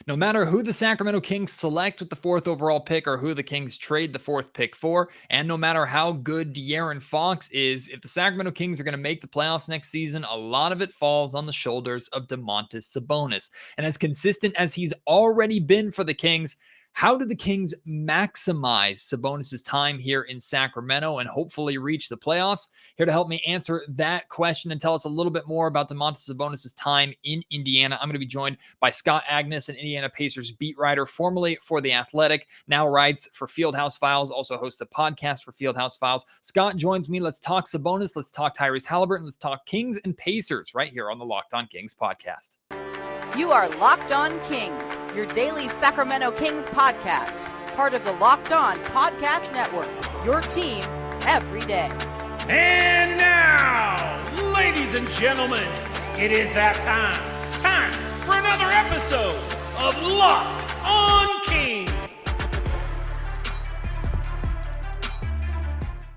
No matter who the Sacramento Kings select with the 4th overall pick or who the Kings trade the 4th pick for, and no matter how good De'Aaron Fox is, if the Sacramento Kings are going to make the playoffs next season, a lot of it falls on the shoulders of Domantas Sabonis. And as consistent as he's already been for the Kings, how do the Kings maximize Sabonis' time here in Sacramento and hopefully reach the playoffs? Here to help me answer that question and tell us a little bit more about Domantas Sabonis' time in Indiana, I'm going to be joined by Scott Agness, an Indiana Pacers beat writer, formerly for The Athletic, now writes for Fieldhouse Files, also hosts a podcast for Fieldhouse Files. Scott joins me. Let's talk Sabonis. Let's talk Tyrese Haliburton. Let's talk Kings and Pacers right here on the Locked On Kings podcast. You are Locked On Kings, your daily Sacramento Kings podcast, part of the Locked On Podcast Network, your team every day. And now, ladies and gentlemen, it is that time for another episode of Locked On Kings.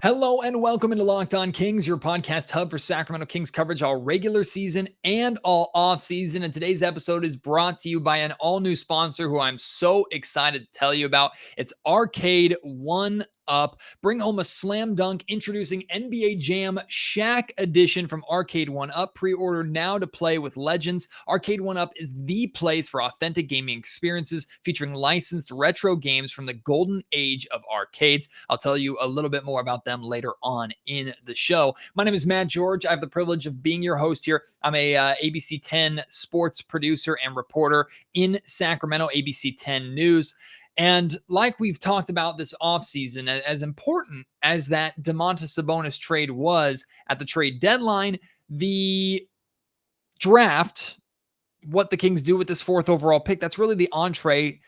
Hello and welcome into Locked On Kings, your podcast hub for Sacramento Kings coverage all regular season and all off season. And today's episode is brought to you by an all-new sponsor who I'm so excited to tell you about. It's Arcade One Up. Bring home a slam dunk. Introducing NBA Jam Shaq Edition from Arcade One Up. Pre-order now to play with legends. Arcade One Up is the place for authentic gaming experiences featuring licensed retro games from the golden age of arcades. I'll tell you a little bit more about them later on in the show. My name is Matt George. I have the privilege of being your host here. I'm a ABC 10 sports producer and reporter in Sacramento, ABC 10 News. And like we've talked about this offseason, as important as that Domantas Sabonis trade was at the trade deadline, the draft, what the Kings do with this 4th overall pick, that's really the entree,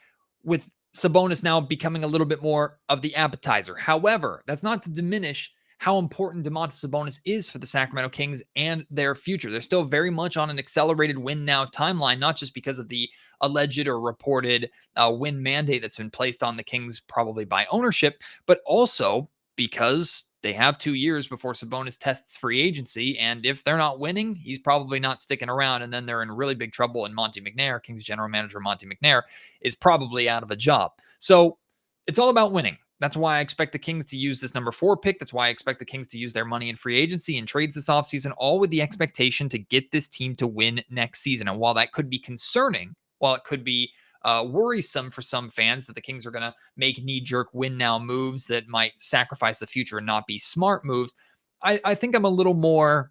with Sabonis now becoming a little bit more of the appetizer. However, that's not to diminish how important Domantas Sabonis is for the Sacramento Kings and their future. They're still very much on an accelerated win now timeline, not just because of the alleged or reported win mandate that's been placed on the Kings probably by ownership, but also because they have 2 years before Sabonis tests free agency. And if they're not winning, he's probably not sticking around. And then they're in really big trouble. And Monte McNair, Kings general manager Monte McNair, is probably out of a job. So it's all about winning. That's why I expect the Kings to use this number 4 pick. That's why I expect the Kings to use their money in free agency and trades this offseason, all with the expectation to get this team to win next season. And while that could be concerning, while it could be worrisome for some fans that the Kings are going to make knee-jerk win-now moves that might sacrifice the future and not be smart moves, I think I'm a little more,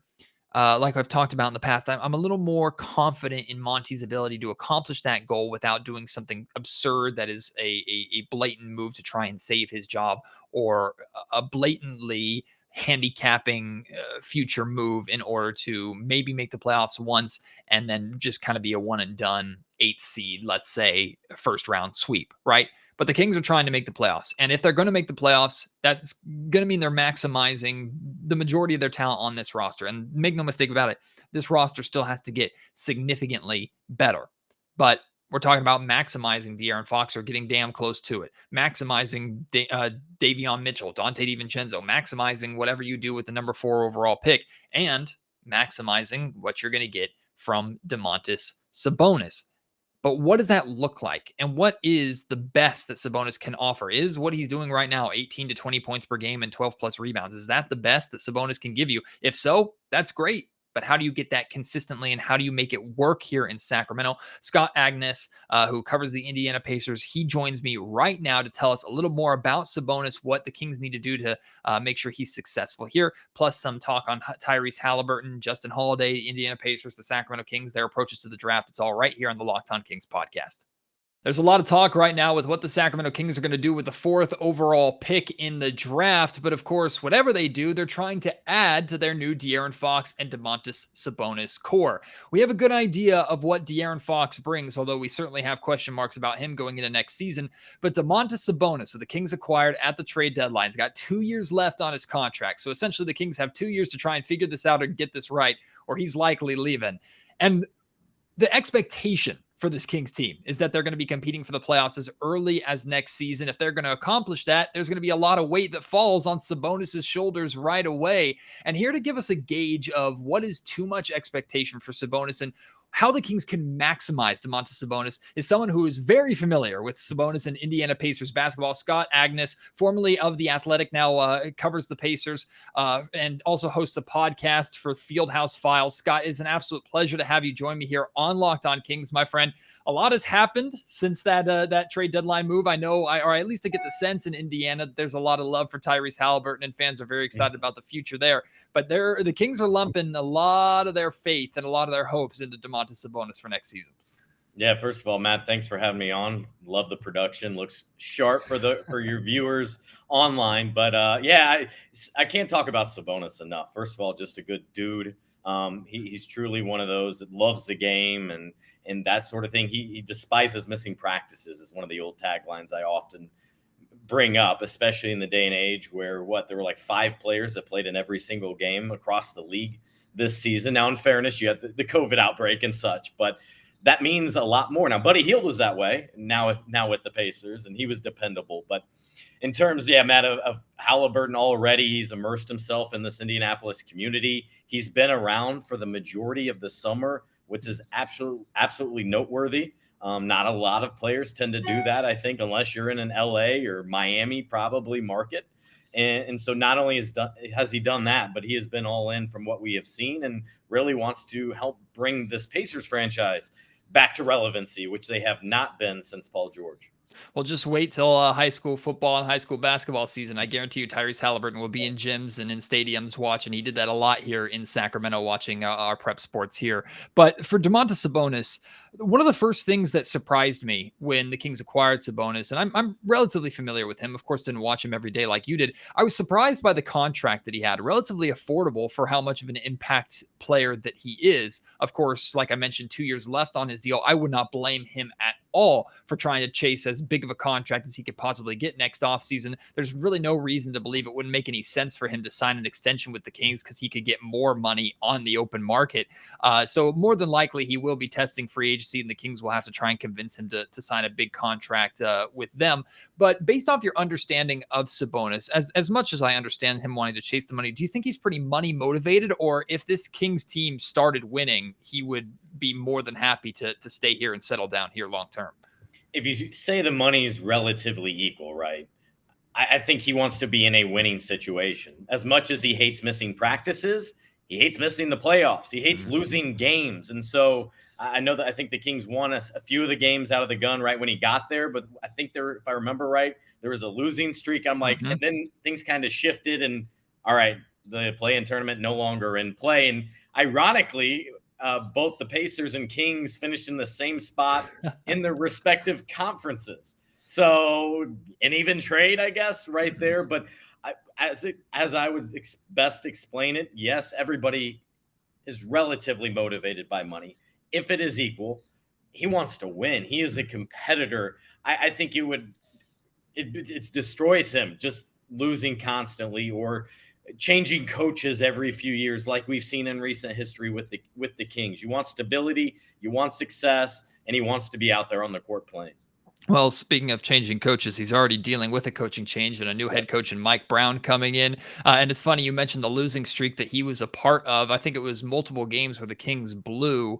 like I've talked about in the past, I'm a little more confident in Monty's ability to accomplish that goal without doing something absurd that is a blatant move to try and save his job, or a blatantly handicapping future move in order to maybe make the playoffs once and then just kind of be a one and done 8th seed, let's say, first round sweep, right? But the Kings are trying to make the playoffs. And if they're going to make the playoffs, that's going to mean they're maximizing the majority of their talent on this roster. And make no mistake about it, this roster still has to get significantly better. But we're talking about maximizing De'Aaron Fox, or getting damn close to it. Maximizing Davion Mitchell, Dante DiVincenzo, maximizing whatever you do with the number 4 overall pick, and maximizing what you're going to get from Domantas Sabonis. But what does that look like? And what is the best that Sabonis can offer? Is what he's doing right now 18 to 20 points per game and 12 plus rebounds? Is that the best that Sabonis can give you? If so, that's great. But how do you get that consistently, and how do you make it work here in Sacramento? Scott Agness, who covers the Indiana Pacers, he joins me right now to tell us a little more about Sabonis, what the Kings need to do to make sure he's successful here, plus some talk on Tyrese Haliburton, Justin Holiday, Indiana Pacers, the Sacramento Kings, their approaches to the draft. It's all right here on the Locked On Kings podcast. There's a lot of talk right now with what the Sacramento Kings are going to do with the 4th overall pick in the draft. But of course, whatever they do, they're trying to add to their new De'Aaron Fox and Domantas Sabonis core. We have a good idea of what De'Aaron Fox brings, although we certainly have question marks about him going into next season. But Domantas Sabonis, so the Kings acquired at the trade deadline, has got 2 years left on his contract. So essentially the Kings have 2 years to try and figure this out and get this right, or he's likely leaving. And the expectation for this Kings team is that they're going to be competing for the playoffs as early as next season. If they're going to accomplish that, there's going to be a lot of weight that falls on Sabonis' shoulders right away. And here to give us a gauge of what is too much expectation for Sabonis and how the Kings can maximize Domantas Sabonis is someone who is very familiar with Sabonis and Indiana Pacers basketball. Scott Agness, formerly of The Athletic, now covers the Pacers and also hosts a podcast for Fieldhouse Files. Scott, it's an absolute pleasure to have you join me here on Locked On Kings, my friend. A lot has happened since that trade deadline move. I know, or at least I get the sense in Indiana, there's a lot of love for Tyrese Halliburton, and fans are very excited about the future there. But the Kings are lumping a lot of their faith and a lot of their hopes into Domantas Sabonis for next season. Yeah, first of all, Matt, thanks for having me on. Love the production. Looks sharp for your viewers online. But I can't talk about Sabonis enough. First of all, just a good dude. He's truly one of those that loves the game and that sort of thing. He despises missing practices is one of the old taglines I often bring up, especially in the day and age where there were like 5 players that played in every single game across the league this season. Now, in fairness, you had the COVID outbreak and such, but that means a lot more. Now, Buddy Hield was that way now with the Pacers, and he was dependable. But in terms, Matt, of Halliburton already, he's immersed himself in this Indianapolis community. He's been around for the majority of the summer, which is absolutely noteworthy. Not a lot of players tend to do that, I think, unless you're in an LA or Miami probably market. And so not only has he done that, but he has been all in from what we have seen and really wants to help bring this Pacers franchise back to relevancy, which they have not been since Paul George. Well, just wait till high school football and high school basketball season. I guarantee you Tyrese Halliburton will be in gyms and in stadiums watching. He did that a lot here in Sacramento watching our prep sports here. But for Domantas Sabonis, one of the first things that surprised me when the Kings acquired Sabonis, and I'm relatively familiar with him, of course, didn't watch him every day like you did. I was surprised by the contract that he had, relatively affordable for how much of an impact player that he is. Of course, like I mentioned, 2 years left on his deal. I would not blame him at all for trying to chase as big of a contract as he could possibly get next offseason. There's really no reason to believe it wouldn't make any sense for him to sign an extension with the Kings because he could get more money on the open market. So more than likely, he will be testing free agency, and the Kings will have to try and convince him to sign a big contract with them. But based off your understanding of Sabonis, as much as I understand him wanting to chase the money, do you think he's pretty money motivated? Or if this Kings team started winning, he would be more than happy to stay here and settle down here long term? If you say the money is relatively equal, right? I think he wants to be in a winning situation. As much as he hates missing practices, he hates missing the playoffs. He hates losing games. And so I think the Kings won a few of the games out of the gun right when he got there. But I think if I remember right, there was a losing streak. I'm like, and then things kind of shifted. And all right, the play-in tournament no longer in play. And ironically, both the Pacers and Kings finished in the same spot in their respective conferences. So an even trade, I guess, right there. But as I would best explain it, yes, everybody is relatively motivated by money. If it is equal, he wants to win. He is a competitor. I think it destroys him just losing constantly or changing coaches every few years, like we've seen in recent history with the Kings. You want stability, you want success, and he wants to be out there on the court playing. Well, speaking of changing coaches, he's already dealing with a coaching change and a new head coach in Mike Brown coming in. And it's funny, you mentioned the losing streak that he was a part of. I think it was multiple games where the Kings blew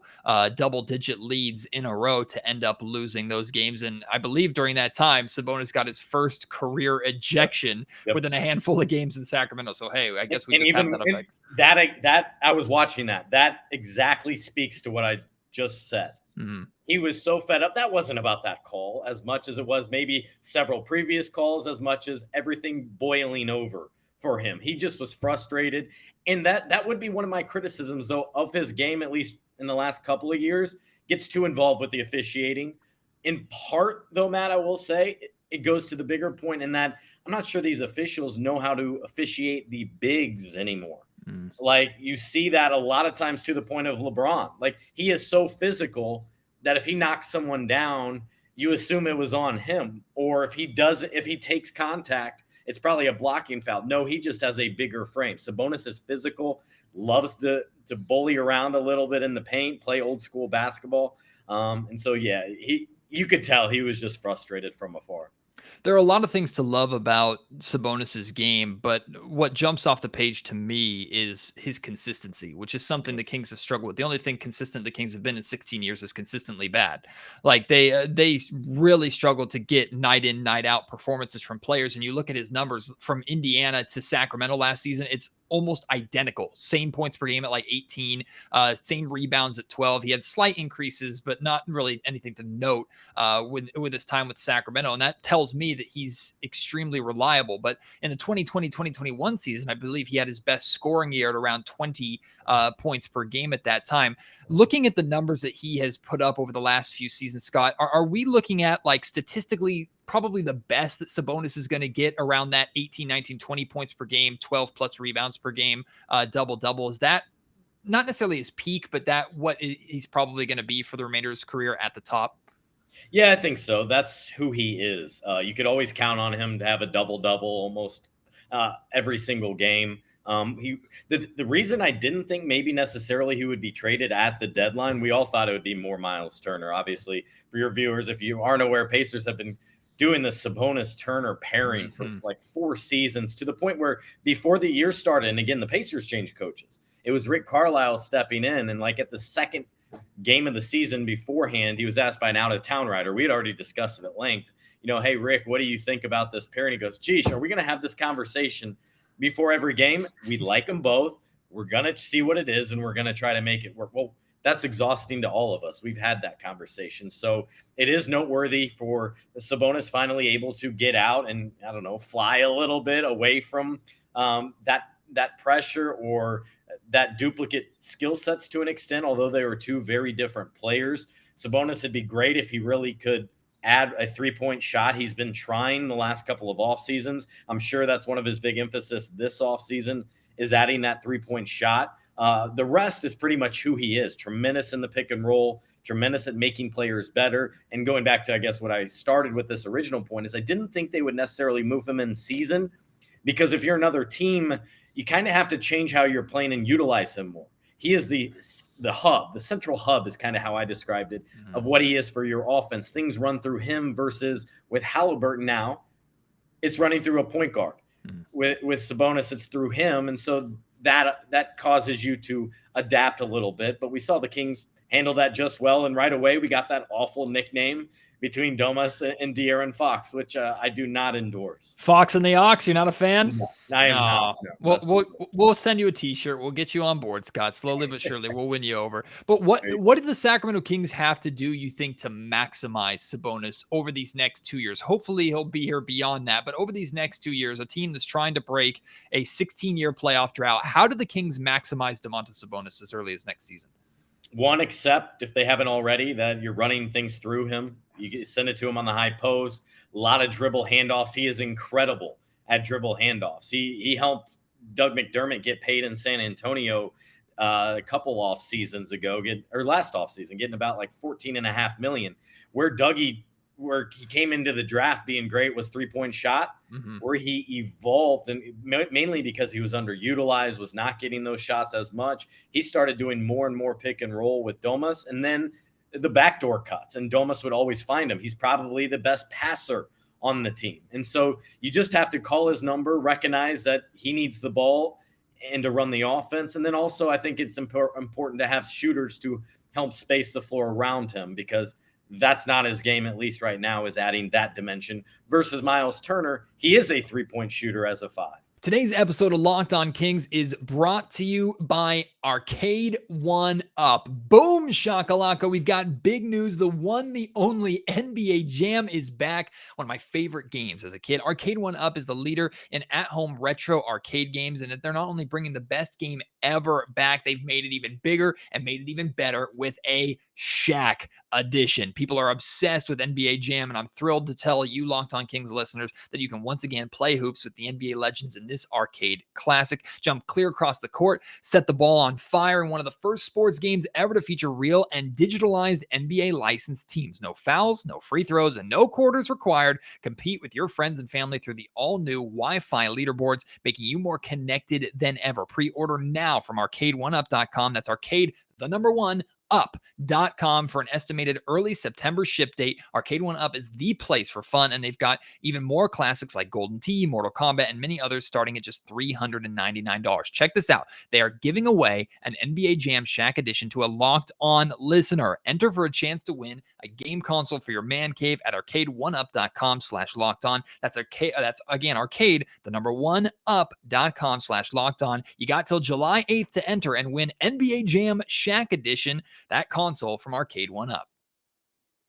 double-digit leads in a row to end up losing those games. And I believe during that time, Sabonis got his first career ejection within a handful of games in Sacramento. So, hey, I guess we just have that effect. That I was watching that. That exactly speaks to what I just said. Mm-hmm. He was so fed up. That wasn't about that call as much as it was maybe several previous calls, as much as everything boiling over for him. He just was frustrated. And that would be one of my criticisms, though, of his game, at least in the last couple of years, gets too involved with the officiating. In part, though, Matt, I will say it goes to the bigger point in that I'm not sure these officials know how to officiate the bigs anymore. Like you see that a lot of times to the point of LeBron. Like he is so physical that if he knocks someone down, you assume it was on him. Or if he takes contact, it's probably a blocking foul. No, he just has a bigger frame. Sabonis is physical, loves to bully around a little bit in the paint, play old school basketball. And so, you could tell he was just frustrated from afar. There are a lot of things to love about Sabonis's game, but what jumps off the page to me is his consistency, which is something the Kings have struggled with. The only thing consistent the Kings have been in 16 years is consistently bad. Like they really struggled to get night in, night out performances from players. And you look at his numbers from Indiana to Sacramento last season, it's almost identical. Same points per game at like 18, same rebounds at 12. He had slight increases, but not really anything to note with his time with Sacramento. And that tells me that he's extremely reliable. But in the 2020-2021 season, I believe he had his best scoring year at around 20 points per game at that time. Looking at the numbers that he has put up over the last few seasons, Scott, are we looking at like statistically probably the best that Sabonis is going to get around that 18, 19, 20 points per game, 12 plus rebounds per game, double-double? Is that not necessarily his peak, but that what he's probably going to be for the remainder of his career at the top? Yeah, I think so. That's who he is. You could always count on him to have a double-double almost every single game. The reason I didn't think maybe necessarily he would be traded at the deadline, we all thought it would be more Miles Turner. Obviously, for your viewers, if you aren't aware, Pacers have been doing the Sabonis-Turner pairing for like 4 seasons, to the point where before the year started, and again, the Pacers changed coaches. It was Rick Carlisle stepping in, and like at the second game of the season beforehand, he was asked by an out-of-town writer. We had already discussed it at length. Hey, Rick, what do you think about this pairing? He goes, geez, are we going to have this conversation before every game? We'd like them both. We're going to see what it is, and we're going to try to make it work. Well, that's exhausting to all of us. We've had that conversation. So it is noteworthy for Sabonis finally able to get out and, I don't know, fly a little bit away from that pressure or that duplicate skill sets to an extent, although they were two very different players. Sabonis, it'd be great if he really could add a three-point shot. He's been trying the last couple of off seasons. I'm sure that's one of his big emphasis this off season is adding that three-point shot. The rest is pretty much who he is. Tremendous in the pick and roll, tremendous at making players better. And going back to, I guess, what I started with this original point is I didn't think they would necessarily move him in season, because if you're another team, you kind of have to change how you're playing and utilize him more. He is the hub, the central hub is kind of how I described it, of what he is for your offense. Things run through him versus with Halliburton now, it's running through a point guard. With Sabonis, it's through him. And so that causes you to adapt a little bit. But we saw the Kings handle that just well. And right away, we got that awful nickname between Domas and Aaron Fox, which I do not endorse. Fox and the Ox, you're not a fan? No, I am not. No. We'll send you a t-shirt. We'll get you on board, Scott. Slowly but surely, we'll win you over. But what did the Sacramento Kings have to do, you think, to maximize Sabonis over these next 2 years? Hopefully he'll be here beyond that. But over these next 2 years, a team that's trying to break a 16-year playoff drought, how do the Kings maximize Domantas Sabonis as early as next season? One, accept, if they haven't already, that you're running things through him. You send it to him on the high post, a lot of dribble handoffs. He is incredible at dribble handoffs. He helped Doug McDermott get paid in San Antonio a couple off seasons ago, last off season, getting about like $14.5 million. Where he came into the draft being great was 3-point shot, where he evolved, and mainly because he was underutilized, was not getting those shots as much. He started doing more and more pick and roll with Domas, and then the backdoor cuts, and Domas would always find him. He's probably the best passer on the team. And so you just have to call his number, recognize that he needs the ball and to run the offense. And then also I think it's important to have shooters to help space the floor around him, because that's not his game, at least right now, is adding that dimension versus Miles Turner. He is a 3-point shooter as a 5. Today's episode of Locked On Kings is brought to you by Arcade 1-Up. Boom, shakalaka. We've got big news. The one, the only NBA Jam is back. One of my favorite games as a kid. Arcade 1-Up is the leader in at-home retro arcade games, and they're not only bringing the best game ever back, they've made it even bigger and made it even better with a Shaq edition. People are obsessed with NBA Jam, and I'm thrilled to tell you, Locked On Kings listeners, that you can once again play hoops with the NBA legends in this arcade classic. Jump clear across the court, set the ball on fire in one of the first sports games ever to feature real and digitalized NBA licensed teams. No fouls, no free throws, and no quarters required. Compete with your friends and family through the all-new Wi-Fi leaderboards, making you more connected than ever. Pre-order now from arcade1up.com. That's arcade, the number 1, arcade1up.com for an estimated early September ship date. Arcade One Up is the place for fun, and they've got even more classics like Golden Tee, Mortal Kombat, and many others starting at just $399. Check this out. They are giving away an NBA Jam Shack edition to a Locked On listener. Enter for a chance to win a game console for your man cave at arcade1up.com/lockedon. That's arcade, the number 1up.com/lockedon. You got till July 8th to enter and win NBA Jam Shack edition, that console from Arcade One Up.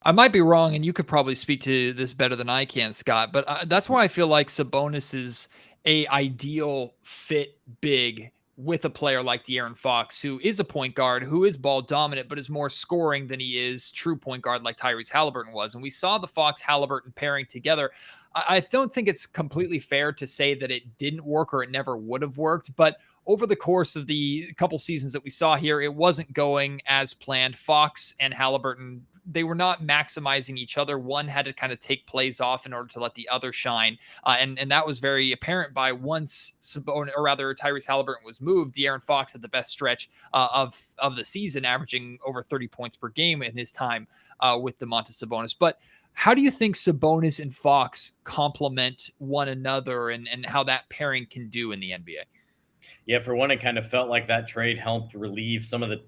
I might be wrong, and you could probably speak to this better than I can, Scott, but that's why I feel like Sabonis is a ideal fit big with a player like De'Aaron Fox, who is a point guard, who is ball dominant, but is more scoring than he is true point guard like Tyrese Halliburton was. And we saw the Fox-Halliburton pairing together. I don't think it's completely fair to say that it didn't work or it never would have worked, but over the course of the couple seasons that we saw here, it wasn't going as planned. Fox and Halliburton, they were not maximizing each other. One had to kind of take plays off in order to let the other shine. And that was very apparent by once Sabonis, or rather Tyrese Halliburton was moved, De'Aaron Fox had the best stretch of the season, averaging over 30 points per game in his time with Domantas Sabonis. But how do you think Sabonis and Fox complement one another and how that pairing can do in the NBA? Yeah, for one, it kind of felt like that trade helped relieve some of the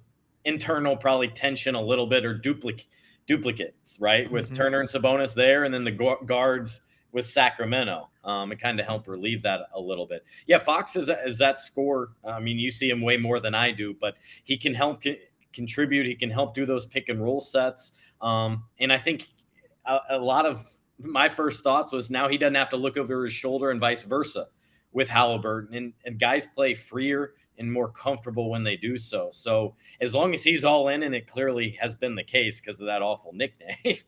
internal probably tension a little bit, or duplicates, right? With Turner and Sabonis there, and then the guards with Sacramento. It kind of helped relieve that a little bit. Yeah, Fox is that scorer. I mean, you see him way more than I do, but he can help contribute. He can help do those pick and roll sets. And I think a lot of my first thoughts was now he doesn't have to look over his shoulder and vice versa with Halliburton, and guys play freer and more comfortable when they do so. So as long as he's all in, and it clearly has been the case because of that awful nickname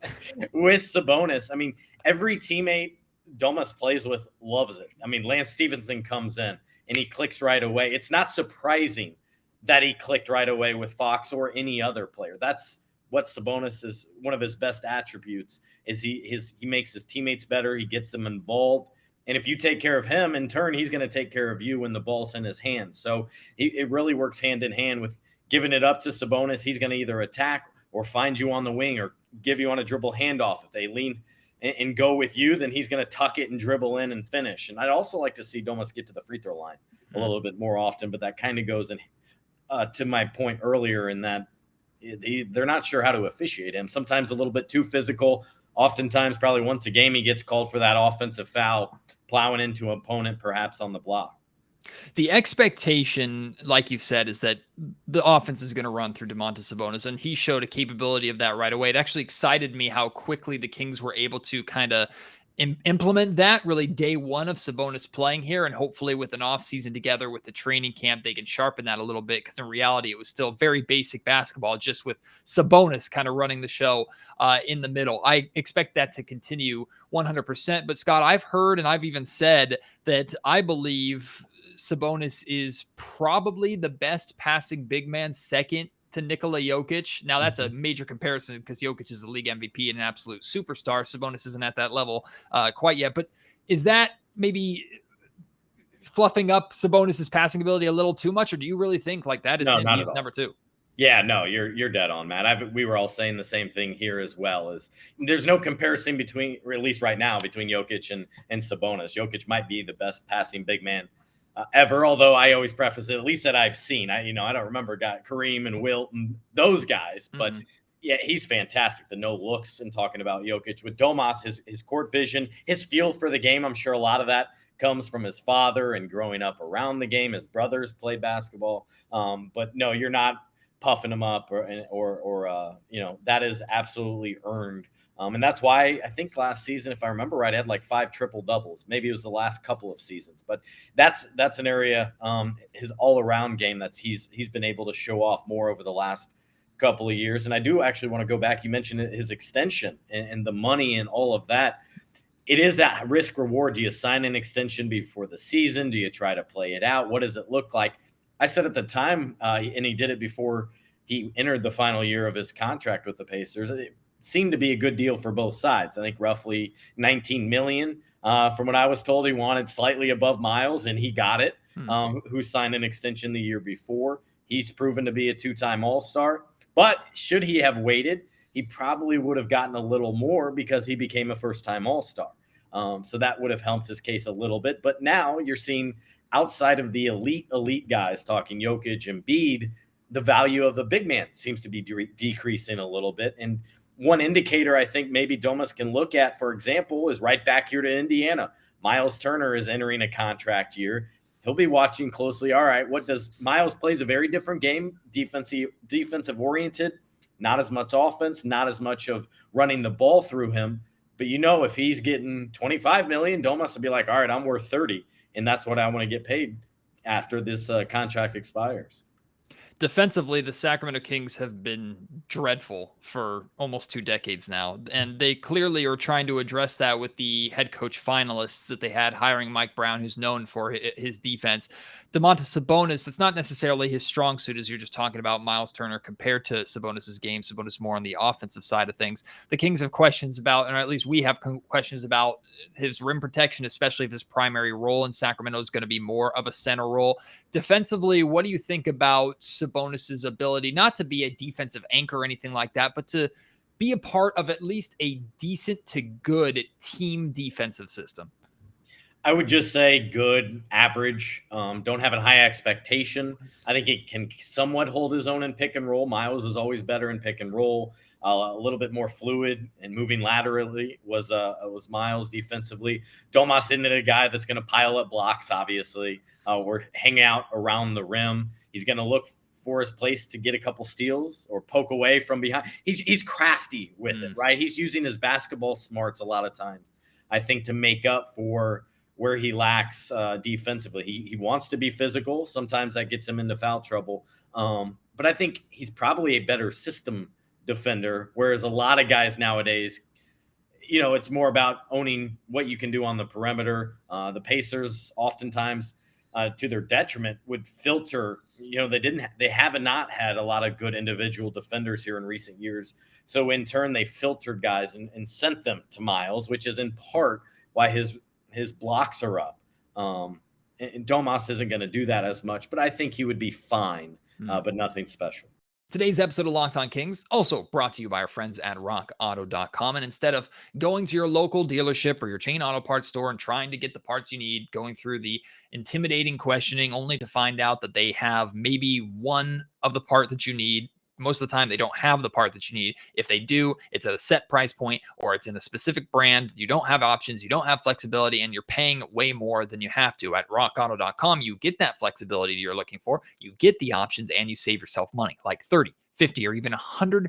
with Sabonis, I mean, every teammate Domas plays with loves it. I mean, Lance Stevenson comes in and he clicks right away. It's not surprising that he clicked right away with Fox or any other player. That's what Sabonis is. One of his best attributes is he makes his teammates better. He gets them involved. And if you take care of him, in turn, he's going to take care of you when the ball's in his hands. So it really works hand in hand with giving it up to Sabonis. He's going to either attack or find you on the wing or give you on a dribble handoff. If they lean and go with you, then he's going to tuck it and dribble in and finish. And I'd also like to see Domas get to the free throw line a little bit more often, but that kind of goes in to my point earlier in that they're not sure how to officiate him. Sometimes a little bit too physical. Oftentimes, probably once a game, he gets called for that offensive foul, plowing into an opponent, perhaps on the block. The expectation, like you've said, is that the offense is going to run through Domantas Sabonis, and he showed a capability of that right away. It actually excited me how quickly the Kings were able to kind of implement that really day one of Sabonis playing here, and hopefully with an offseason together with the training camp, they can sharpen that a little bit, because in reality, it was still very basic basketball, just with Sabonis kind of running the show in the middle. I expect that to continue 100%. But Scott, I've heard and I've even said that I believe Sabonis is probably the best passing big man, second to Nikola Jokic. Now that's a major comparison because Jokic is the league MVP and an absolute superstar. Sabonis isn't at that level quite yet, but is that maybe fluffing up Sabonis's passing ability a little too much, or do you really think like that is him? He's number two? Yeah, no, you're dead on, Matt. We were all saying the same thing here as well. Is there's no comparison between, or at least right now, between Jokic and Sabonis. Jokic might be the best passing big man ever, although I always preface it, at least that I've seen. I don't remember Kareem and Wilt and those guys, but yeah, he's fantastic. The no looks, and talking about Jokic with Domas, his court vision, his feel for the game. I'm sure a lot of that comes from his father and growing up around the game. His brothers played basketball, but no, you're not puffing him up or that is absolutely earned. And that's why I think last season, if I remember right, I had like 5 triple doubles. Maybe it was the last couple of seasons, but that's an area, his all around game he's been able to show off more over the last couple of years. And I do actually want to go back. You mentioned his extension and the money and all of that. It is that risk reward. Do you sign an extension before the season? Do you try to play it out? What does it look like? I said at the time, and he did it before he entered the final year of his contract with the Pacers, it seemed to be a good deal for both sides. I think roughly $19 million. From what I was told, he wanted slightly above Miles, and he got it, who signed an extension the year before. He's proven to be a 2-time All-Star. But should he have waited, he probably would have gotten a little more because he became a first-time All-Star. So that would have helped his case a little bit. But now you're seeing outside of the elite guys, talking Jokic and Embiid, the value of the big man seems to be decreasing a little bit. And one indicator I think maybe Domas can look at, for example, is right back here to Indiana. Miles Turner is entering a contract year. He'll be watching closely. All right, what does Miles plays a very different game, defensive oriented, not as much offense, not as much of running the ball through him. But if he's getting 25 million, Domas will be like, all right, I'm worth 30. And that's what I want to get paid after this contract expires. Defensively, the Sacramento Kings have been dreadful for almost 2 decades now, and they clearly are trying to address that with the head coach finalists that they had, hiring Mike Brown, who's known for his defense. Domantas Sabonis, that's not necessarily his strong suit, as you're just talking about Miles Turner compared to Sabonis's game. Sabonis more on the offensive side of things. The Kings have questions about, or at least we have questions about, his rim protection, especially if his primary role in Sacramento is going to be more of a center role. Defensively, what do you think about Sabonis's ability not to be a defensive anchor or anything like that, but to be a part of at least a decent to good team defensive system? I would just say good, average. Don't have a high expectation. I think he can somewhat hold his own in pick and roll. Miles is always better in pick and roll. A little bit more fluid and moving laterally was Miles defensively. Domas isn't a guy that's going to pile up blocks, obviously. Or hang out around the rim. He's going to look for his place to get a couple steals or poke away from behind. He's crafty with it, right? He's using his basketball smarts a lot of times, I think, to make up for where he lacks defensively. He wants to be physical. Sometimes that gets him into foul trouble. But I think he's probably a better system defender, whereas a lot of guys nowadays, it's more about owning what you can do on the perimeter. The Pacers oftentimes, to their detriment, would filter. They have not had a lot of good individual defenders here in recent years. So in turn, they filtered guys and sent them to Miles, which is in part why his blocks are up. And Domas isn't going to do that as much, but I think he would be fine, but nothing special. Today's episode of Locked On Kings also brought to you by our friends at RockAuto.com. And instead of going to your local dealership or your chain auto parts store and trying to get the parts you need, going through the intimidating questioning only to find out that they have maybe one of the part that you need, most of the time they don't have the part that you need. If they do, it's at a set price point or it's in a specific brand. You don't have options, you don't have flexibility, and you're paying way more than you have to. At rockauto.com, you get that flexibility you're looking for, you get the options, and you save yourself money, like 30, 50, or even 100%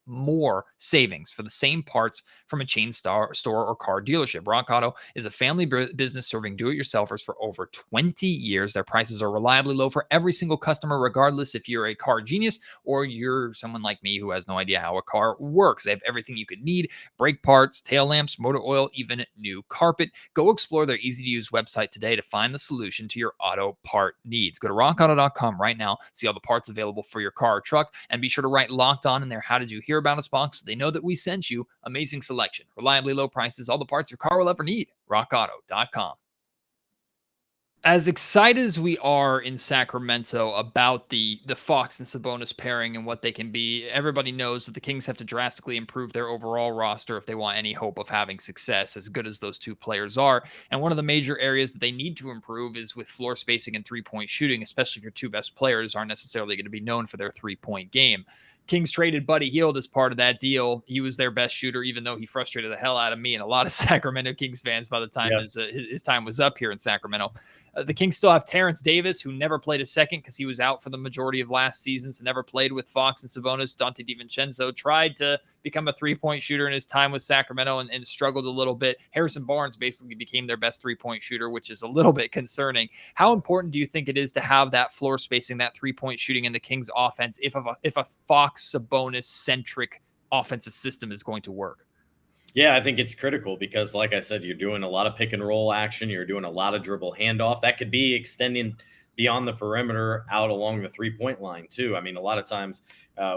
more savings for the same parts from a chain store or car dealership. Rock Auto is a family business serving do-it-yourselfers for over 20 years. Their prices are reliably low for every single customer, regardless if you're a car genius or you're someone like me who has no idea how a car works. They have everything you could need: brake parts, tail lamps, motor oil, even new carpet. Go explore their easy-to-use website today to find the solution to your auto part needs. Go to rockauto.com right now, see all the parts available for your car or truck, and be sure to write Locked On in their How Did You Hear About Us box so they know that we sent you. Amazing selection, reliably low prices, all the parts your car will ever need. RockAuto.com. As excited as we are in Sacramento about the Fox and Sabonis pairing and what they can be, everybody knows that the Kings have to drastically improve their overall roster if they want any hope of having success, as good as those two players are. And one of the major areas that they need to improve is with floor spacing and three-point shooting, especially if your two best players aren't necessarily going to be known for their three-point game. Kings traded Buddy Hield as part of that deal. He was their best shooter, even though he frustrated the hell out of me and a lot of Sacramento Kings fans by the time his time was up here in Sacramento. The Kings still have Terrence Davis, who never played a second because he was out for the majority of last season, so never played with Fox and Sabonis. Dante DiVincenzo tried to become a three-point shooter in his time with Sacramento and struggled a little bit. Harrison Barnes basically became their best three-point shooter, which is a little bit concerning. How important do you think it is to have that floor spacing, that three-point shooting in the Kings offense if a Fox Sabonis-centric offensive system is going to work? Yeah, I think it's critical because, like I said, you're doing a lot of pick and roll action. You're doing a lot of dribble handoff. That could be extending beyond the perimeter out along the three-point line, too. I mean, a lot of times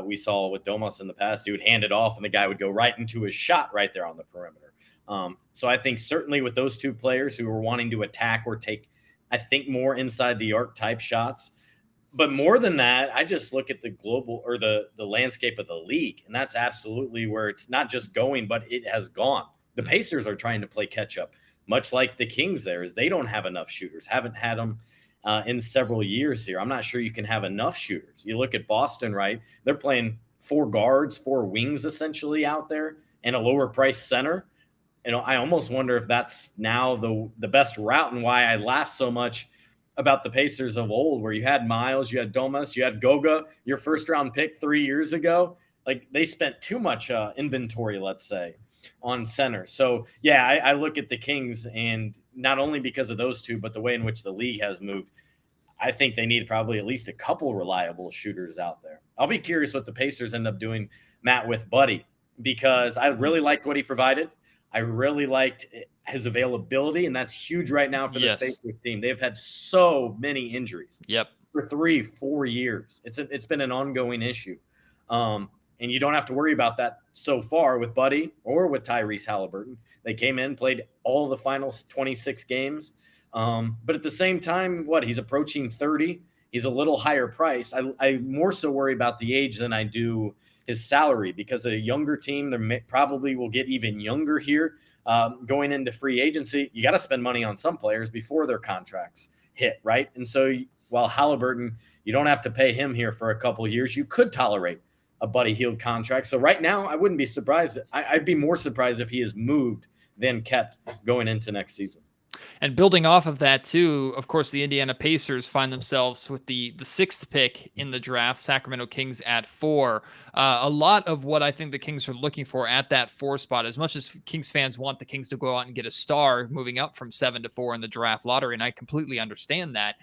we saw with Domas in the past, he would hand it off and the guy would go right into his shot right there on the perimeter. So I think certainly with those two players who are wanting to attack or take, I think, more inside the arc type shots, But more than that, I just look at the global or the landscape of the league, and that's absolutely where it's not just going, but it has gone. The Pacers are trying to play catch up, much like the Kings. There is they don't have enough shooters, haven't had them in several years here. I'm not sure you can have enough shooters. You look at Boston, right? They're playing 4 guards, 4 wings essentially out there, and a lower price center. I almost wonder if that's now the best route, and why I laugh so much about the Pacers of old, where you had Miles, you had Domas, you had Goga, your first round pick 3 years ago. Like, they spent too much inventory, let's say, on center. So yeah, I look at the Kings, and not only because of those two, but the way in which the league has moved, I think they need probably at least a couple reliable shooters out there. I'll be curious what the Pacers end up doing, Matt, with Buddy, because I really liked what he provided. I really liked his availability, and that's huge right now for this Pacers team. They've had so many injuries. For 3-4 years. It's been an ongoing issue. And you don't have to worry about that so far with Buddy or with Tyrese Halliburton. They came in, played all the final 26 games. But at the same time, he's approaching 30. He's a little higher priced. I more so worry about the age than I do his salary, because a younger team, they probably will get even younger here going into free agency. You got to spend money on some players before their contracts hit, right? And so while Halliburton, you don't have to pay him here for a couple of years, you could tolerate a Buddy Hield contract. So right now, I wouldn't be surprised. I'd be more surprised if he is moved than kept going into next season. And building off of that too, of course, the Indiana Pacers find themselves with the 6th pick in the draft, Sacramento Kings at 4. A lot of what I think the Kings are looking for at that 4 spot, as much as Kings fans want the Kings to go out and get a star moving up from 7 to 4 in the draft lottery, and I completely understand that,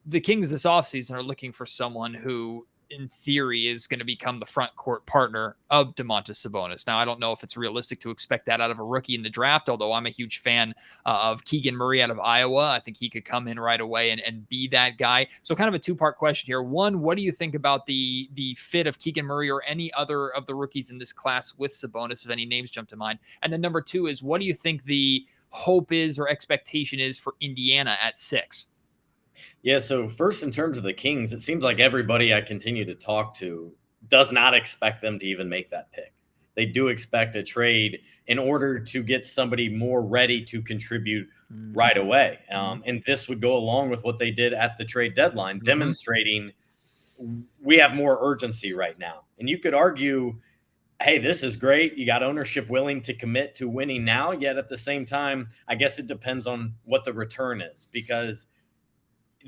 the Kings this offseason are looking for someone who, in theory, is going to become the front court partner of Domantas Sabonis. Now, I don't know if it's realistic to expect that out of a rookie in the draft, although I'm a huge fan of Keegan Murray out of Iowa. I think he could come in right away and be that guy. So kind of a 2-part question here. One, what do you think about the fit of Keegan Murray or any other of the rookies in this class with Sabonis, if any names jump to mind? And then number 2 is, what do you think the hope is or expectation is for Indiana at 6? Yeah, so first, in terms of the Kings, it seems like everybody I continue to talk to does not expect them to even make that pick. They do expect a trade in order to get somebody more ready to contribute right away. And this would go along with what they did at the trade deadline, demonstrating we have more urgency right now. And you could argue, hey, this is great. You got ownership willing to commit to winning now, yet at the same time, I guess it depends on what the return is, because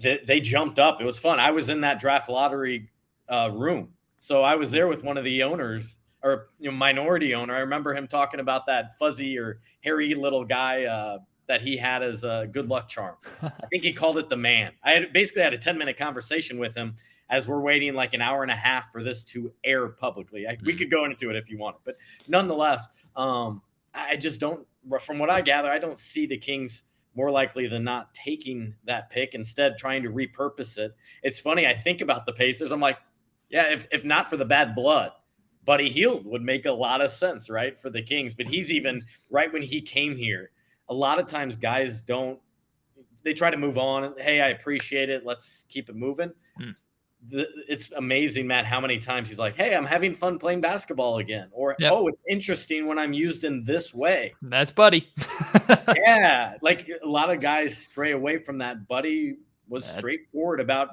they jumped up. It was fun. I was in that draft lottery room. So I was there with one of the owners, or minority owner. I remember him talking about that fuzzy or hairy little guy that he had as a good luck charm. I think he called it the man. I basically had a 10-minute conversation with him as we're waiting like an hour and a half for this to air publicly. We could go into it if you want, but nonetheless, I just don't, from what I gather, I don't see the Kings more likely than not taking that pick, instead trying to repurpose it. It's funny, I think about the Pacers, I'm like, yeah, if not for the bad blood, Buddy Hield would make a lot of sense, right, for the Kings. But he's even, right when he came here, a lot of times guys they try to move on. Hey, I appreciate it. Let's keep it moving. It's amazing, Matt, how many times he's like, hey, I'm having fun playing basketball again. Or, oh, it's interesting when I'm used in this way. That's Buddy. Yeah. Like, a lot of guys stray away from that. Buddy was straightforward about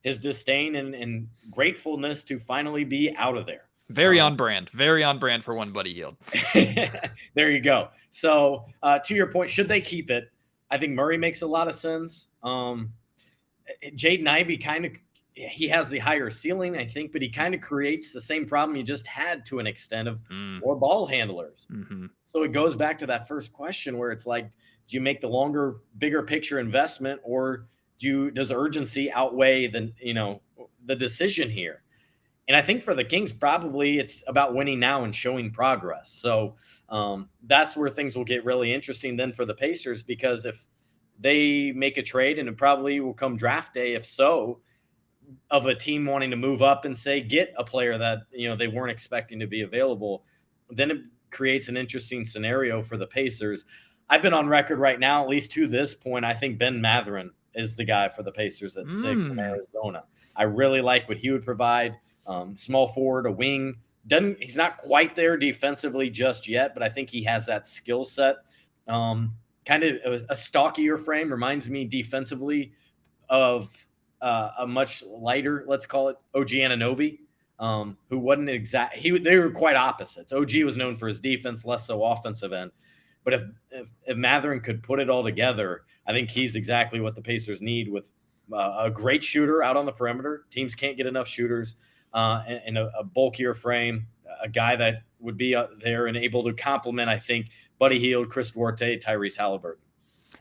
his disdain and gratefulness to finally be out of there. Very on brand for one Buddy Hield. There you go. So to your point, should they keep it? I think Murray makes a lot of sense. Jaden Ivey he has the higher ceiling, I think, but he kind of creates the same problem you just had to an extent of more ball handlers. So it goes back to that first question where it's like, do you make the longer, bigger picture investment, or does urgency outweigh the decision here? And I think for the Kings, probably it's about winning now and showing progress. So that's where things will get really interesting then for the Pacers, because if they make a trade, and it probably will come draft day, if so, of a team wanting to move up and say, get a player that, they weren't expecting to be available, then it creates an interesting scenario for the Pacers. I've been on record right now, at least to this point, I think Ben Mathurin is the guy for the Pacers at 6 in Arizona. I really like what he would provide. Small forward, a wing. He's not quite there defensively just yet, but I think he has that skill set. Kind of a stockier frame, reminds me defensively of a much lighter, let's call it OG Anunoby, who wasn't they were quite opposites. OG was known for his defense, less so offensive end. But if Mathurin could put it all together, I think he's exactly what the Pacers need, with a great shooter out on the perimeter. Teams can't get enough shooters, and a bulkier frame, a guy that would be there and able to complement, I think, Buddy Hield, Chris Duarte, Tyrese Halliburton.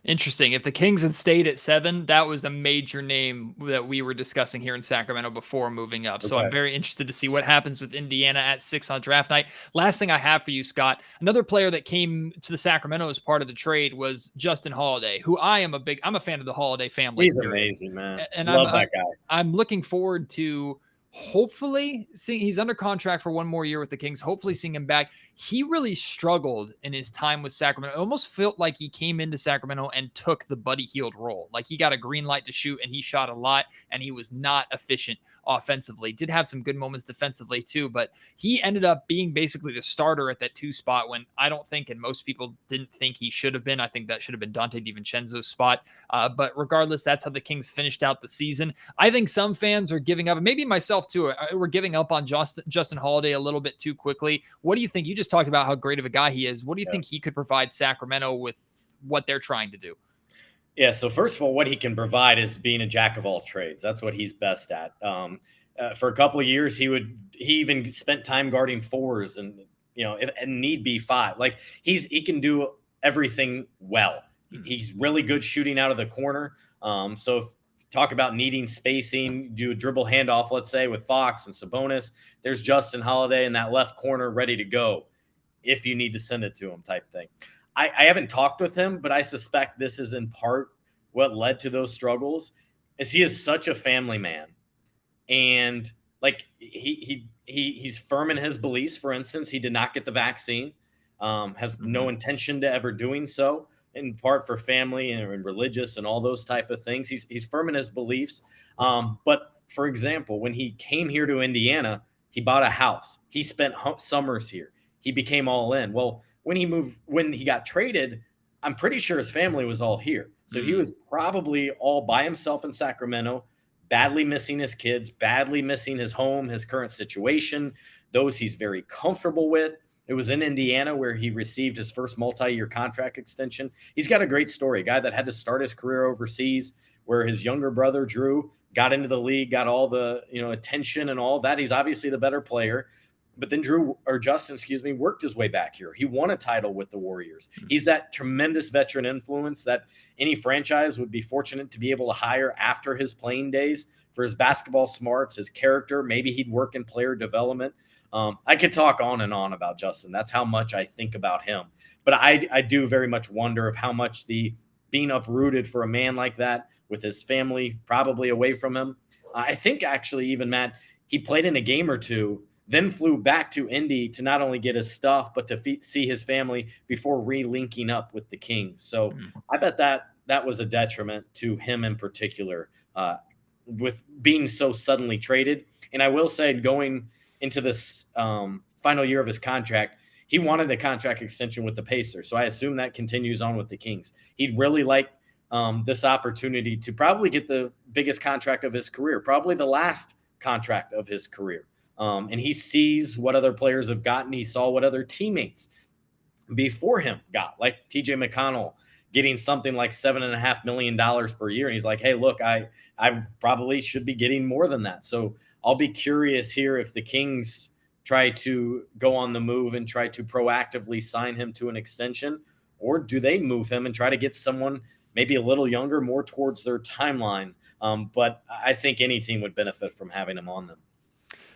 Interesting. If the Kings had stayed at 7, that was a major name that we were discussing here in Sacramento before moving up. So I'm very interested to see what happens with Indiana at 6 on draft night. Last thing I have for you, Scott, another player that came to the Sacramento as part of the trade was Justin Holiday, who I'm a fan of the Holiday family. He's amazing, man. And Love that guy. I'm looking forward to hopefully seeing, he's under contract for 1 more year with the Kings, hopefully seeing him back. He really struggled in his time with Sacramento. It almost felt like he came into Sacramento and took the Buddy Hield role. Like he got a green light to shoot and he shot a lot and he was not efficient offensively. Did have some good moments defensively too, but he ended up being basically the starter at that 2 spot when I don't think, and most people didn't think he should have been. I think that should have been Dante DiVincenzo's spot. But regardless, that's how the Kings finished out the season. I think some fans are giving up, and maybe myself too, we're giving up on Justin Holiday a little bit too quickly. What do you think? You just talked about how great of a guy he is. What do you think he could provide Sacramento with what they're trying to do? Yeah, so first of all, what he can provide is being a jack of all trades. That's what he's best at. For a couple of years, he even spent time guarding 4s and, and need be 5. Like he can do everything well. He's really good shooting out of the corner. So if talk about needing spacing, do a dribble handoff, let's say with Fox and Sabonis, there's Justin Holiday in that left corner ready to go if you need to send it to him type thing. I haven't talked with him, but I suspect this is in part what led to those struggles, is he is such a family man. And like he's firm in his beliefs. For instance, he did not get the vaccine, has no intention to ever doing so, in part for family and religious and all those type of things. He's firm in his beliefs. But for example, when he came here to Indiana, he bought a house. He spent summers here. He became all in. Well, when he got traded, I'm pretty sure his family was all here. So he was probably all by himself in Sacramento, badly missing his kids, badly missing his home, his current situation, those he's very comfortable with. It was in Indiana where he received his first multi-year contract extension. He's got a great story, a guy that had to start his career overseas, where his younger brother, Drew, got into the league, got all the attention and all that. He's obviously the better player. But then Justin, worked his way back here. He won a title with the Warriors. He's that tremendous veteran influence that any franchise would be fortunate to be able to hire after his playing days for his basketball smarts, his character. Maybe he'd work in player development. I could talk on and on about Justin. That's how much I think about him. But I do very much wonder of how much the being uprooted for a man like that with his family probably away from him. I think actually even, Matt, he played in a game or two, then flew back to Indy to not only get his stuff, but to see his family before re-linking up with the Kings. So I bet that was a detriment to him in particular, with being so suddenly traded. And I will say, going into this final year of his contract, he wanted a contract extension with the Pacers. So I assume that continues on with the Kings. He'd really like this opportunity to probably get the biggest contract of his career, probably the last contract of his career. And he sees what other players have gotten. He saw what other teammates before him got, like TJ McConnell getting something like $7.5 million per year. And he's like, hey, look, I probably should be getting more than that. So I'll be curious here if the Kings try to go on the move and try to proactively sign him to an extension, or do they move him and try to get someone maybe a little younger, more towards their timeline? But I think any team would benefit from having him on them.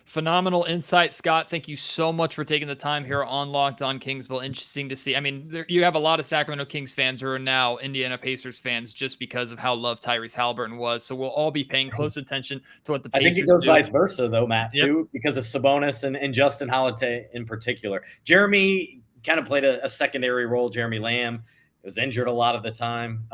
Phenomenal insight, Scott. Thank you so much for taking the time here on Locked On Kingsville. Interesting to see. I mean, you have a lot of Sacramento Kings fans who are now Indiana Pacers fans just because of how loved Tyrese Halliburton was. So we'll all be paying close attention to what the Pacers do. I think it goes vice versa, though, Matt, too, because of Sabonis and Justin Holiday in particular. Jeremy kind of played a secondary role, Jeremy Lamb. was injured a lot of the time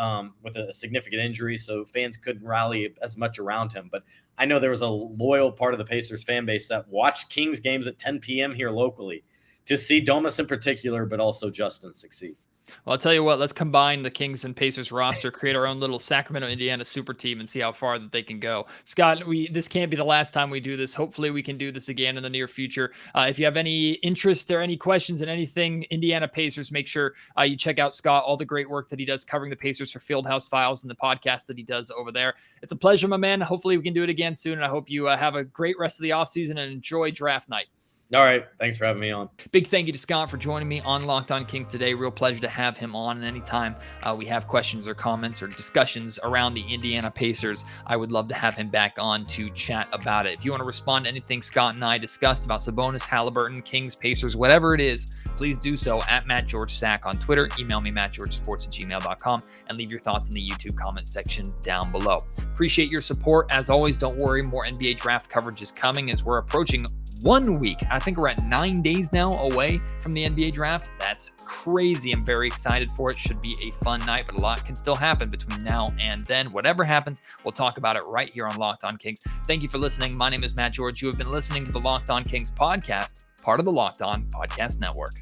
with a significant injury, so fans couldn't rally as much around him. But I know there was a loyal part of the Pacers fan base that watched Kings games at 10 p.m. here locally to see Domas in particular, but also Justin succeed. Well, I'll tell you what, let's combine the Kings and Pacers roster, create our own little Sacramento, Indiana super team and see how far that they can go. Scott, this can't be the last time we do this. Hopefully we can do this again in the near future. If you have any interest or any questions in anything Indiana Pacers, make sure you check out Scott, all the great work that he does covering the Pacers for Fieldhouse Files and the podcast that he does over there. It's a pleasure, my man. Hopefully we can do it again soon. And I hope you have a great rest of the offseason and enjoy draft night. All right. Thanks for having me on. Big thank you to Scott for joining me on Locked On Kings today. Real pleasure to have him on. And anytime we have questions or comments or discussions around the Indiana Pacers, I would love to have him back on to chat about it. If you want to respond to anything Scott and I discussed about Sabonis, Halliburton, Kings, Pacers, whatever it is, please do so at MattGeorgeSack on Twitter. Email me, mattgeorgesports@gmail.com, and leave your thoughts in the YouTube comment section down below. Appreciate your support. As always, don't worry, more NBA draft coverage is coming as we're approaching 1 week. I think we're at 9 days now away from the NBA draft. That's crazy. I'm very excited for it. Should be a fun night, but a lot can still happen between now and then. Whatever happens, we'll talk about it right here on Locked On Kings. Thank you for listening. My name is Matt George. You have been listening to the Locked On Kings podcast, part of the Locked On Podcast Network.